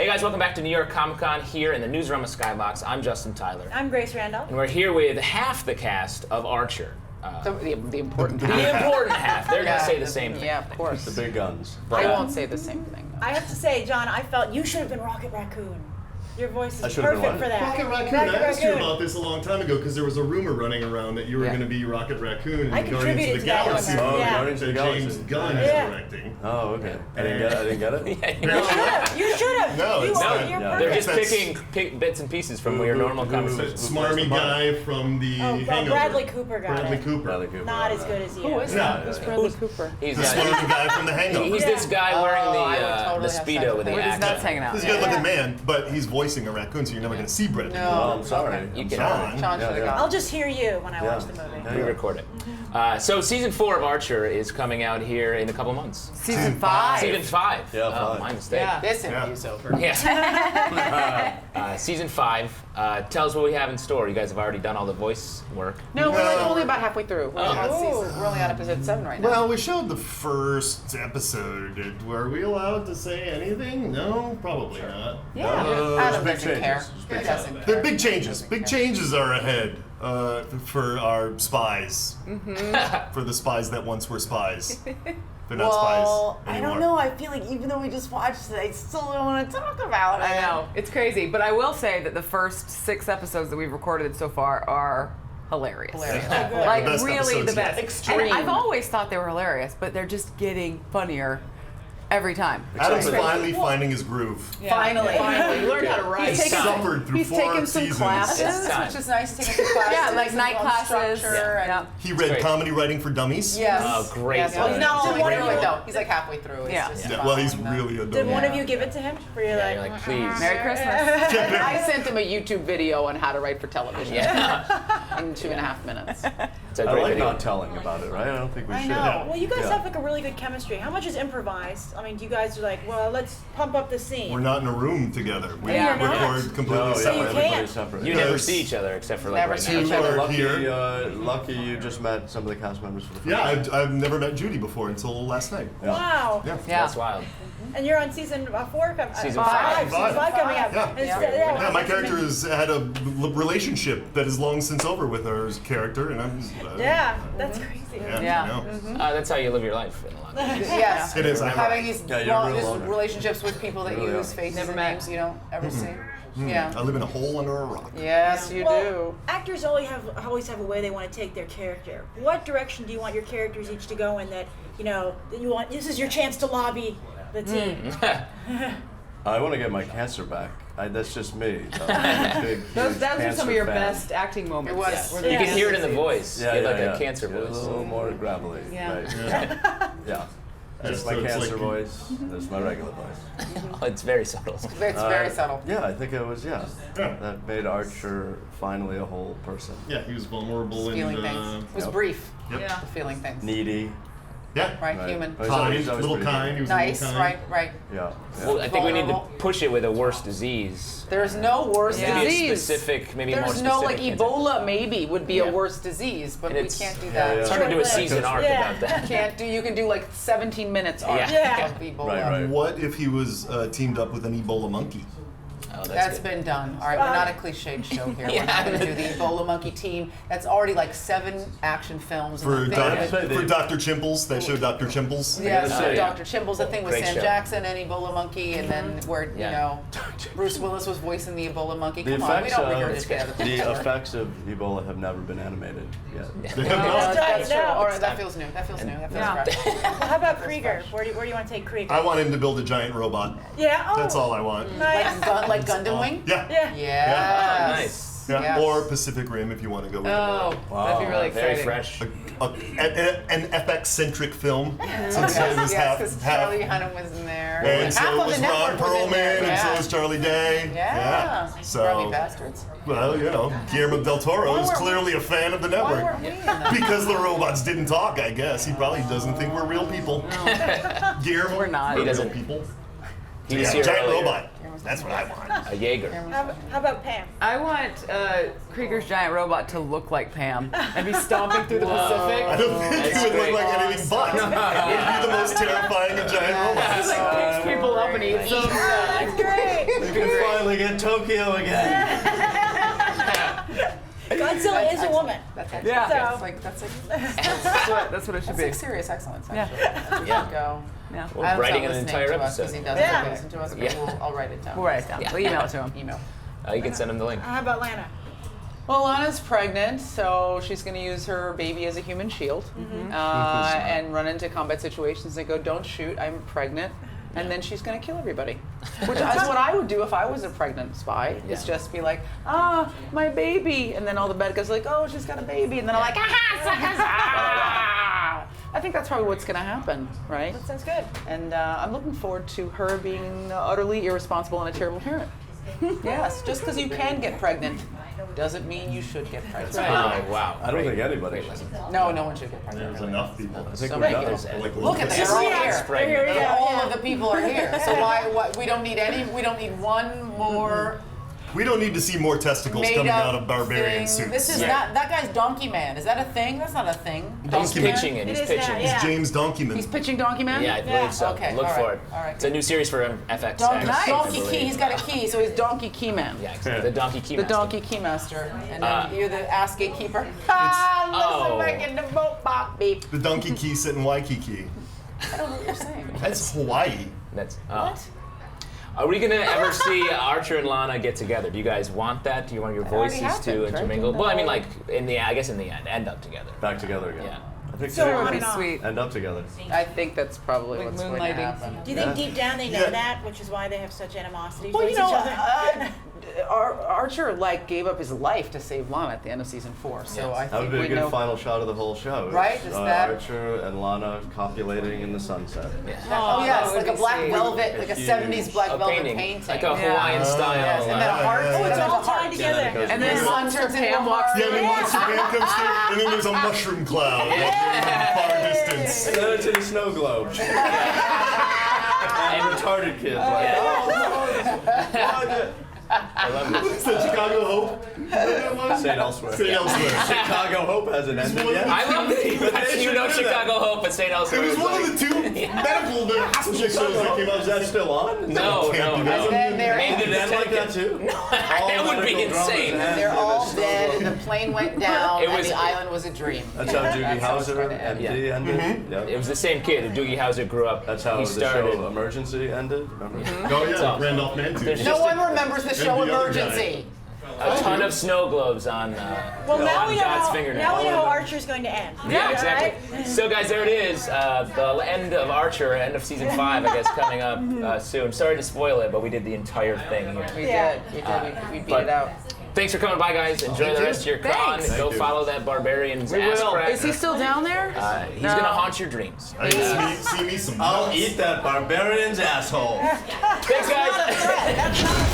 Hey guys, welcome back to New York Comic Con here in the Newsarama Skybox. I'm Justin Tyler. I'm Grace Randall. And we're here with half the cast of Archer. The important half. The important half. They're going to say the same thing. Yeah, of course. The big guns. I won't say the same thing. I have to say, John, I felt you should have been Rocket Raccoon. Your voice is should've been perfect what? for that. Rocket Raccoon. I asked you about this a long time ago because there was a rumor running around that you were going to be Rocket Raccoon in I the Guardians contributed of the to that Galaxy. one. Oh, Yeah. Guardians of the that Galaxy. James Gunn Yeah. is directing. Oh, okay. I didn't get it. You should have. No, you it's are, not. you're No, They're perfect. just picking bits and pieces from your normal conversations. Smarmy guy from the Hangover. Bradley Cooper got Bradley it. Cooper. Bradley Cooper. Not as good as you. Who is Yeah. that? Who's Bradley Cooper? He's The smarmy guy from the Hangover. He's this guy wearing I would totally the have Speedo sex with with the him. Where axe. his nuts hanging out. He's a good-looking man, but he's voicing a raccoon, so you're never going to see Bradley No. Cooper. Oh, I'm sorry. Okay. You I'm can sorry. Sean should have Yeah. I'll just hear you when I Yeah. watch the movie. Yeah. We record it. So season 4 of Archer is coming out here in a couple months. Season 5. Season 5. Yeah, Oh, 5. my mistake. Yeah. This interview's over. Yeah. Season 5. Tell us what we have in store. You guys have already done all the voice work. No, we're like No. only about halfway through. We're only on episode 7 right now. Well, we showed the first episode. Were we allowed to say anything? No, probably not. yeah. there's Adam big doesn't care. changes. There's big He doesn't changes. There care. are big changes. Big changes are ahead for our spies. For the spies that once were spies. They're not Well, spies I anymore. don't know. I feel like even though we just watched it, I still don't want to talk about it. I know. It's crazy. But I will say that the first 6 episodes that we've recorded so far are hilarious. Like, The best really episodes the best. yet. Extreme. And I've always thought they were hilarious, but they're just getting funnier every time. Adam's finally finding his groove. Finally. You learned how to write. He's suffered through He's 4 taken some seasons. classes, which is nice. Taking some classes. Yeah, like night on classes. structure and- Yeah. He read great. comedy writing for dummies. Yes. Oh, great. Yes. Well, he's not all the Did way one through of it you- though. He's like halfway through. He's Yeah. just Yeah, well, he's following them. really a Did dummy. one of you give it to him? Were you Yeah, you're like, please. Merry Christmas. I sent him a YouTube video on how to write for television in 2.5 minutes. It's a I great like video. not telling about it, right? I don't think we I should. know. Well, you guys Yeah. have like a really good chemistry. How much is improvised? I mean, do you guys are like, well, let's pump up the scene. We're not in a room together. We Yeah, you're not? record completely No, yeah, separate. everybody's can't. separate. You never see each other except for like Never right see now. each You other. are Lucky, here. lucky you just met some of the cast members for the first Yeah, time. I've never met Judy before until last night. Wow. Yeah. Yeah. That's wild. And you're on season 4 coming Season five. five. Season 5 coming up. Yeah. And it's- Yeah, my character has had a relationship that is long since over with her character, and I'm. Yeah, that's crazy. Yeah. I know. That's how you live your life in a lot of ways. Yes. It is. I know. Having these Yeah, you're long real just loner. relationships with people that Really use are. faces Never and met. names you don't ever see. Yeah. I live in a hole under a rock. Yes, you Well, do. actors always have a way they want to take their character. What direction do you want your characters each to go in that you want? This is your chance to lobby the team. I want to get my cancer back. That's just me. I'm a big, Those huge are some cancer of your fan. best acting moments. It was. Where You they- can hear it in the voice. Yeah, You yeah, have like yeah. a cancer Yeah, voice. a little more gravelly. Yeah. Right. Yeah. That's so my it's cancer like- voice. That's my regular voice. Oh, it's very subtle. It's very subtle. Yeah, I think it was. Yeah, Yeah. that made Archer finally a whole person. Yeah, he was vulnerable Feeling and things. It was Yep. brief. Yep. Yeah. Feeling things. Needy. Yeah. Right, Right. human. But he's always- Kind, he's always little pretty kind. He was Nice, a little kind. right. Yeah. Well, I think we need to Vulnerable. push it with a worse disease. There's no worse Yeah. Maybe a disease. specific, maybe more There's specific. no like cancer. Ebola maybe would be Yeah. a worse disease, but And we it's- can't do Yeah, that. yeah. It's hard to do a Short-lived. season arc Yeah. about that. Can't do. You can do like 17 minutes arc Yeah. of Ebola. Right. What if he was teamed up with an Ebola monkey? Oh, That's good. been done. All right, we're not a cliched show here. We're not going to do the Ebola monkey team. That's already like 7 action films. For, and Doc- things. say for they- Dr. Chimples, that show Dr. Chimples. Yeah, gotta so say, Dr. Chimble's the thing with Great Sam show. Jackson and Ebola Monkey, and then where Yeah. Bruce Willis was voicing the Ebola Monkey. The Come on, we effects, don't of, regurgitate other the things. effects of Ebola have never been animated yet. They have not- That's true. No. All right, that feels new. That feels new. That feels Yeah. fresh. Well, how about Krieger? Where do you want to take Krieger? I want him to build a giant robot. Yeah. Oh, That's all I want. Nice. Like Gundam Wing? Yeah. Yeah. Yes. Oh, nice. Yeah. Yes. Or Pacific Rim if you want to go with Oh, that'd be really Very exciting. fresh. an FX-centric film. Since Yes, it was yes, because half. Charlie Hunnam was in there. And so half of was the Ron network was in Perlman, there. and so Yeah. was Charlie Day. Yeah. So, Grubby bastards. well, Guillermo del Toro Why is weren't clearly a fan of the Why network. weren't we in that? Because the robots didn't talk, I guess. He probably doesn't think we're real people. Guillermo, We're not. We're He doesn't. real people. He was Yeah, here giant earlier. robot. That's what I want. A Jaeger. How about Pam? I want Krieger's giant robot to look like Pam and be stomping through the Pacific. I don't think That's he would great. look like anything but. It would be the most terrifying of giant robots. He like picks people up and eats them. That's great. finally get Tokyo again. Godzilla is a woman. That's Yeah. excellent. That's like That's what it should be. like serious excellence. Yeah. Actually, that's where we Yeah. should go. Yeah. We're Adam's writing not an listening entire to us 'cause episode. he doesn't Yeah. listen to us, but Yeah. I'll write it down. We'll write it down. We'll email it to him. Email. You can send him the link. How about Lana? Well, Lana's pregnant, so she's going to use her baby as a human shield and run into combat situations and go, "Don't shoot, I'm pregnant." And then she's going to kill everybody, which is what I would do if I was a pregnant spy. Is just be like, my baby, and then all the bad guys are like, oh, she's got a baby, and then I'm like, suckers, I think that's probably what's going to happen, right? That sounds good. And I'm looking forward to her being utterly irresponsible and a terrible parent. Yes, just because you can get pregnant doesn't mean you should get pregnant. Oh, wow. I don't think anybody. No one should get pregnant. There's enough people. I think So we're many done. people. Like, Look at Lucas. that, they're all here. Pregnant. Yeah, All yeah. of the people are here. So why we don't need any? We don't need one more We don't need to see more testicles made coming up out of barbarian thing. suits. This is Yeah. not that guy's Donkey Man. Is that a thing? That's not a thing. He's Donkey Man? pitching it. He's It is pitching now, it. yeah. James Donkeyman. He's pitching Donkey Man. Yeah, I believe so. Okay, Look all for right, it. all right. It's a new series for FX. Donkey, I Donkey believe. Key. He's got a key, so he's Donkey Key Man. Yeah, exactly. The Donkey Key The Master. Donkey Keymaster, and then you're the ass gatekeeper. Oh. Listen, making the boat bop beep. The Donkey Key set in Waikiki. I don't know what you're saying. That's Hawaii. That's Are we gonna ever see Archer and Lana get together? Do you guys want that? Do you want your already voices happened, to right? intermingle? Well, I mean, like I guess in the end, end up together. Back together again. Yeah. I think So they on That'd and be on. sweet. end up together. I think that's probably Like what's going to moonlighting. happen. Do you think Yeah. deep down they know Yeah. that, which is why they have such animosity Well, towards you know, each other? Archer gave up his life to save Lana at the end of season 4, so Yes. I That would think be a we good know. final shot of the whole show. Right? Is that- Archer and Lana copulating in the sunset. Oh yes, that would like a be black sweet. velvet, like a Huge. 70s black A velvet painting, painting. like a Hawaiian style. Yes, and then a heart. Yeah, Oh, yeah, it's yeah. all tied together. And then Yeah. Monster Pam walks Yeah, then Monster Pam comes through, and then there's a mushroom cloud like, in far distance. And then it's in a snow globe. And retarded kids. Like, I love this. It's the Chicago Hope. Say it elsewhere. Say elsewhere. Chicago Hope hasn't ended one of yet. the- I love that They you should know do Chicago Hope, but St. It Elsewhere was is one like, of the two medical hospital shows Chicago that Hope, came out. is that still on? no, no, no. And then they're, Maybe Did that like that too? That would be insane. they're all dead, and the plane went down, It and was- the island was a dream. That's how Doogie That's how it's Howser gonna and end. D ended. Yep. It was the same kid. Doogie Howser grew up. That's how he the started. show Emergency ended. Remember? Oh yeah, awesome. Randolph Mantua. There's No one remembers the show And the other Emergency. A ton of snow globes on. Well, now we know God's how, fingernail. now we know how Archer's going to end. Yeah, All exactly. right? So, guys, there it is. The end of Archer, end of season 5, I guess, coming up soon. Sorry to spoil it, but we did the entire thing here. We Yeah. did. We beat but- it out. Thanks for coming by, guys. Enjoy the rest of your con. Thanks. Go Thank you. follow that barbarian's We ass will. crack. Is he still down there? He's No. gonna haunt your dreams. I see me some. I'll eat that barbarian's asshole. Thanks, guys. That's not